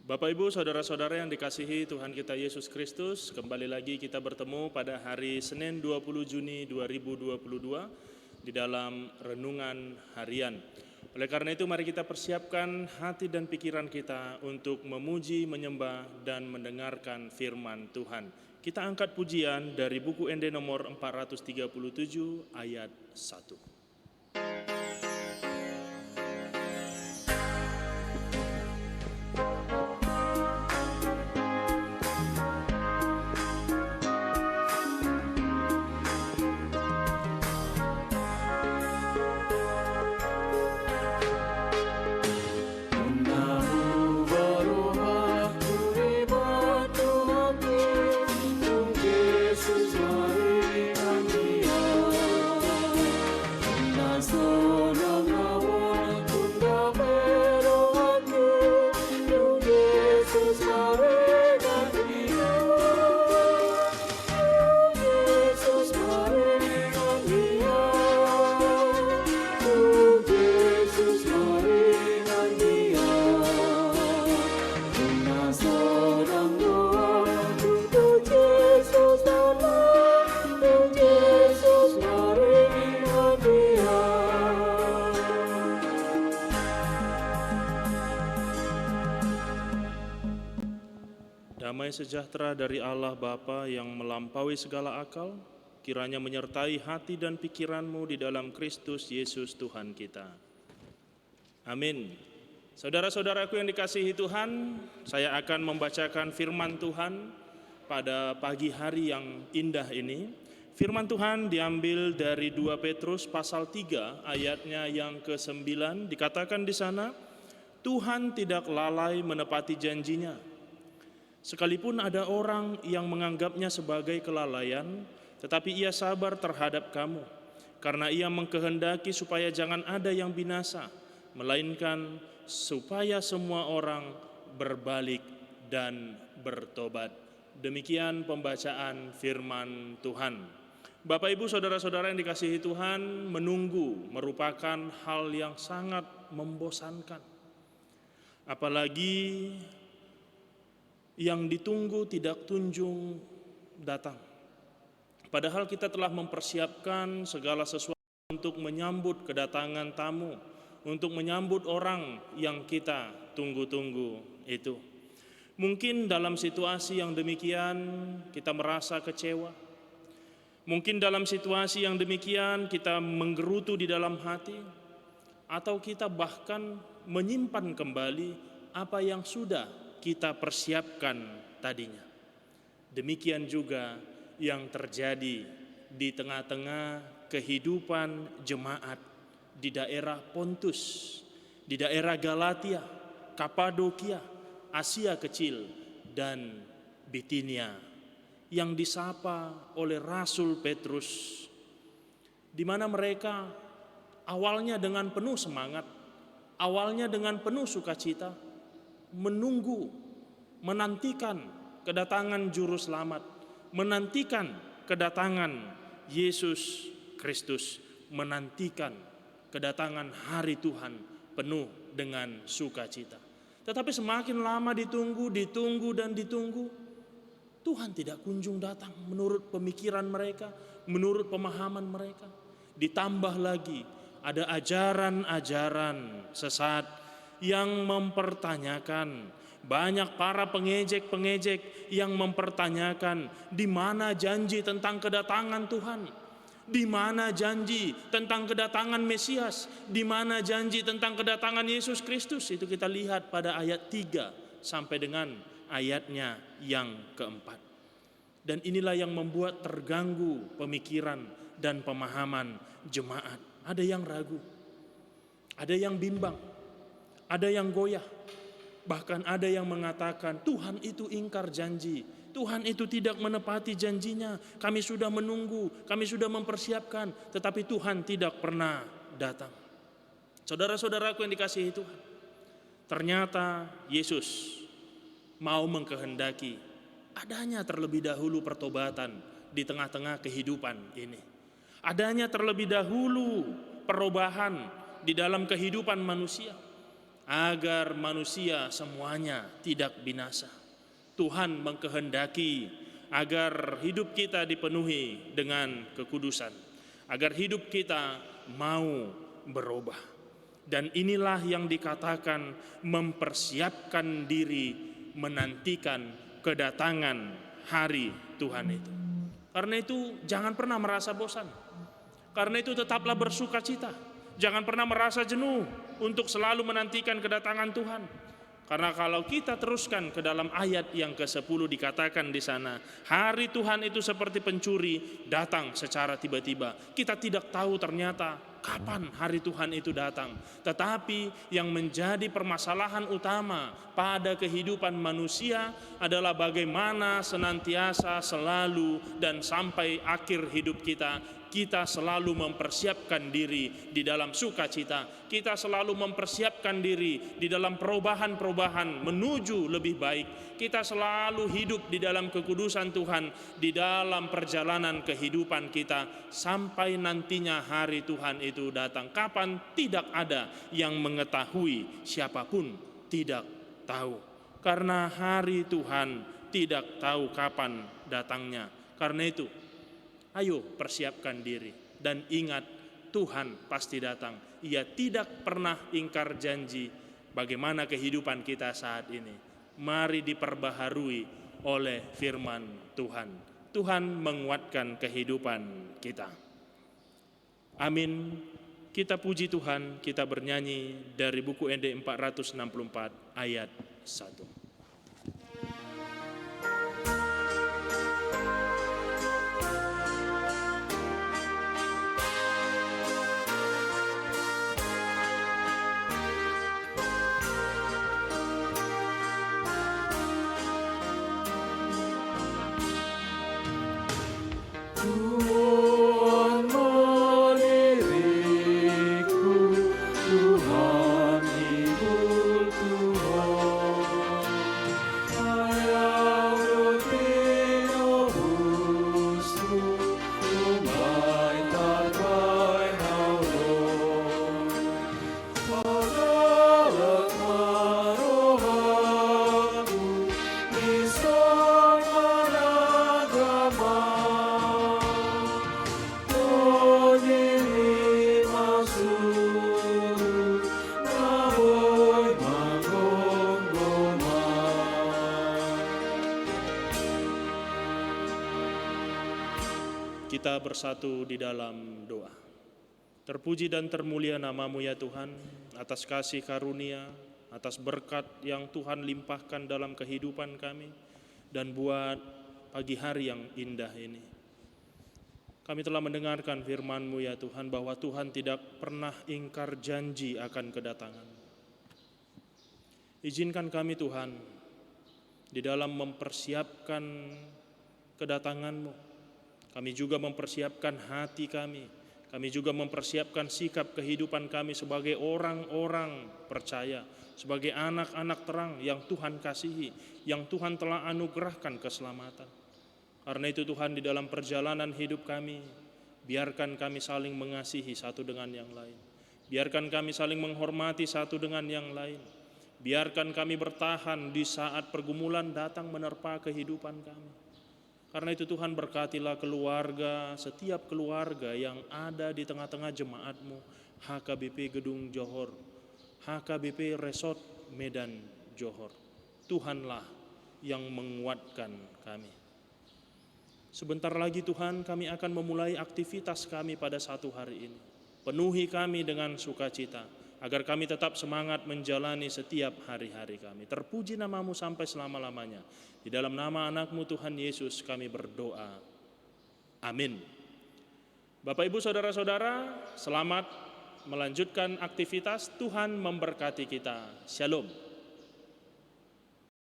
Bapak Ibu, saudara-saudara yang dikasihi Tuhan kita Yesus Kristus, kembali lagi kita bertemu pada hari Senin 20 Juni 2022 di dalam renungan harian. Oleh karena itu mari kita persiapkan hati dan pikiran kita untuk memuji, menyembah, dan mendengarkan firman Tuhan. Kita angkat pujian dari buku ND nomor 437 ayat 1. Damai sejahtera dari Allah Bapa yang melampaui segala akal, kiranya menyertai hati dan pikiranmu di dalam Kristus Yesus Tuhan kita. Amin. Saudara-saudaraku yang dikasihi Tuhan, saya akan membacakan firman Tuhan pada pagi hari yang indah ini. Firman Tuhan diambil dari 2 Petrus pasal 3 ayatnya yang ke-9, dikatakan di sana, Tuhan tidak lalai menepati janjinya. Sekalipun ada orang yang menganggapnya sebagai kelalaian, tetapi ia sabar terhadap kamu, karena ia mengkehendaki supaya jangan ada yang binasa, melainkan supaya semua orang berbalik dan bertobat. Demikian pembacaan firman Tuhan. Bapak Ibu saudara-saudara yang dikasihi Tuhan, menunggu merupakan hal yang sangat membosankan. Apalagi yang ditunggu tidak kunjung datang. Padahal kita telah mempersiapkan segala sesuatu untuk menyambut kedatangan tamu, untuk menyambut orang yang kita tunggu-tunggu itu. Mungkin dalam situasi yang demikian kita merasa kecewa. Mungkin dalam situasi yang demikian kita menggerutu di dalam hati, atau kita bahkan menyimpan kembali apa yang sudah kita persiapkan tadinya. Demikian juga yang terjadi di tengah-tengah kehidupan jemaat di daerah Pontus, di daerah Galatia, Kapadokia, Asia Kecil, dan Bitinia yang disapa oleh Rasul Petrus, di mana mereka awalnya dengan penuh semangat, awalnya dengan penuh sukacita, menunggu, menantikan kedatangan juru selamat, menantikan kedatangan Yesus Kristus, menantikan kedatangan hari Tuhan penuh dengan sukacita. Tetapi semakin lama ditunggu, dan ditunggu, Tuhan tidak kunjung datang menurut pemikiran mereka, menurut pemahaman mereka. Ditambah lagi ada ajaran-ajaran sesat yang mempertanyakan, banyak para pengejek-pengejek yang mempertanyakan di mana janji tentang kedatangan Tuhan, di mana janji tentang kedatangan Mesias, di mana janji tentang kedatangan Yesus Kristus. Itu kita lihat pada ayat 3 sampai dengan ayatnya yang keempat. Dan inilah yang membuat terganggu pemikiran dan pemahaman jemaat. Ada yang ragu, ada yang bimbang, ada yang goyah, bahkan ada yang mengatakan Tuhan itu ingkar janji, Tuhan itu tidak menepati janjinya. Kami sudah menunggu, kami sudah mempersiapkan, tetapi Tuhan tidak pernah datang. Saudara-saudaraku yang dikasihi Tuhan, ternyata Yesus mau mengkehendaki adanya terlebih dahulu pertobatan di tengah-tengah kehidupan ini. Adanya terlebih dahulu perubahan di dalam kehidupan manusia. agar manusia semuanya tidak binasa. Tuhan mengkehendaki agar hidup kita dipenuhi dengan kekudusan, agar hidup kita mau berubah. Dan inilah yang dikatakan mempersiapkan diri menantikan kedatangan hari Tuhan itu. Karena itu jangan pernah merasa bosan. Karena itu tetaplah bersuka cita. Jangan pernah merasa jenuh untuk selalu menantikan kedatangan Tuhan. Karena kalau kita teruskan ke dalam ayat yang ke-10 dikatakan di sana, hari Tuhan itu seperti pencuri datang secara tiba-tiba. Kita tidak tahu ternyata kapan hari Tuhan itu datang. Tetapi yang menjadi permasalahan utama pada kehidupan manusia adalah bagaimana senantiasa selalu dan sampai akhir hidup kita selalu mempersiapkan diri di dalam sukacita. Kita selalu mempersiapkan diri di dalam perubahan-perubahan menuju lebih baik. Kita selalu hidup di dalam kekudusan Tuhan di dalam perjalanan kehidupan kita sampai nantinya hari Tuhan itu datang. Kapan? Tidak ada yang mengetahui, siapapun tidak tahu. Karena hari Tuhan tidak tahu kapan datangnya. Karena itu, ayo persiapkan diri dan ingat Tuhan pasti datang. Ia tidak pernah ingkar janji. Bagaimana kehidupan kita saat ini? Mari diperbaharui oleh firman Tuhan. Tuhan menguatkan kehidupan kita. Amin. Kita puji Tuhan, kita bernyanyi dari buku ND 464 ayat 1. Kita bersatu di dalam doa. Terpuji dan termulia nama-Mu ya Tuhan, atas kasih karunia, atas berkat yang Tuhan limpahkan dalam kehidupan kami, dan buat pagi hari yang indah ini. Kami telah mendengarkan firman-Mu ya Tuhan, bahwa Tuhan tidak pernah ingkar janji akan kedatangan. Izinkan kami Tuhan, di dalam mempersiapkan kedatangan-Mu, kami juga mempersiapkan hati kami. Kami juga mempersiapkan sikap kehidupan kami sebagai orang-orang percaya, sebagai anak-anak terang yang Tuhan kasihi, yang Tuhan telah anugerahkan keselamatan. Karena itu Tuhan, di dalam perjalanan hidup kami, biarkan kami saling mengasihi satu dengan yang lain. Biarkan kami saling menghormati satu dengan yang lain. Biarkan kami bertahan di saat pergumulan datang menerpa kehidupan kami. Karena itu Tuhan, berkatilah keluarga, setiap keluarga yang ada di tengah-tengah jemaat-Mu, HKBP Gedung Johor, HKBP Resort Medan Johor. Tuhanlah yang menguatkan kami. Sebentar lagi Tuhan, kami akan memulai aktivitas kami pada satu hari ini. Penuhi kami dengan sukacita, agar kami tetap semangat menjalani setiap hari-hari kami. Terpuji nama-Mu sampai selama-lamanya. Di dalam nama anak-Mu Tuhan Yesus kami berdoa. Amin. Bapak Ibu Saudara-saudara, selamat melanjutkan aktivitas. Tuhan memberkati kita. Shalom.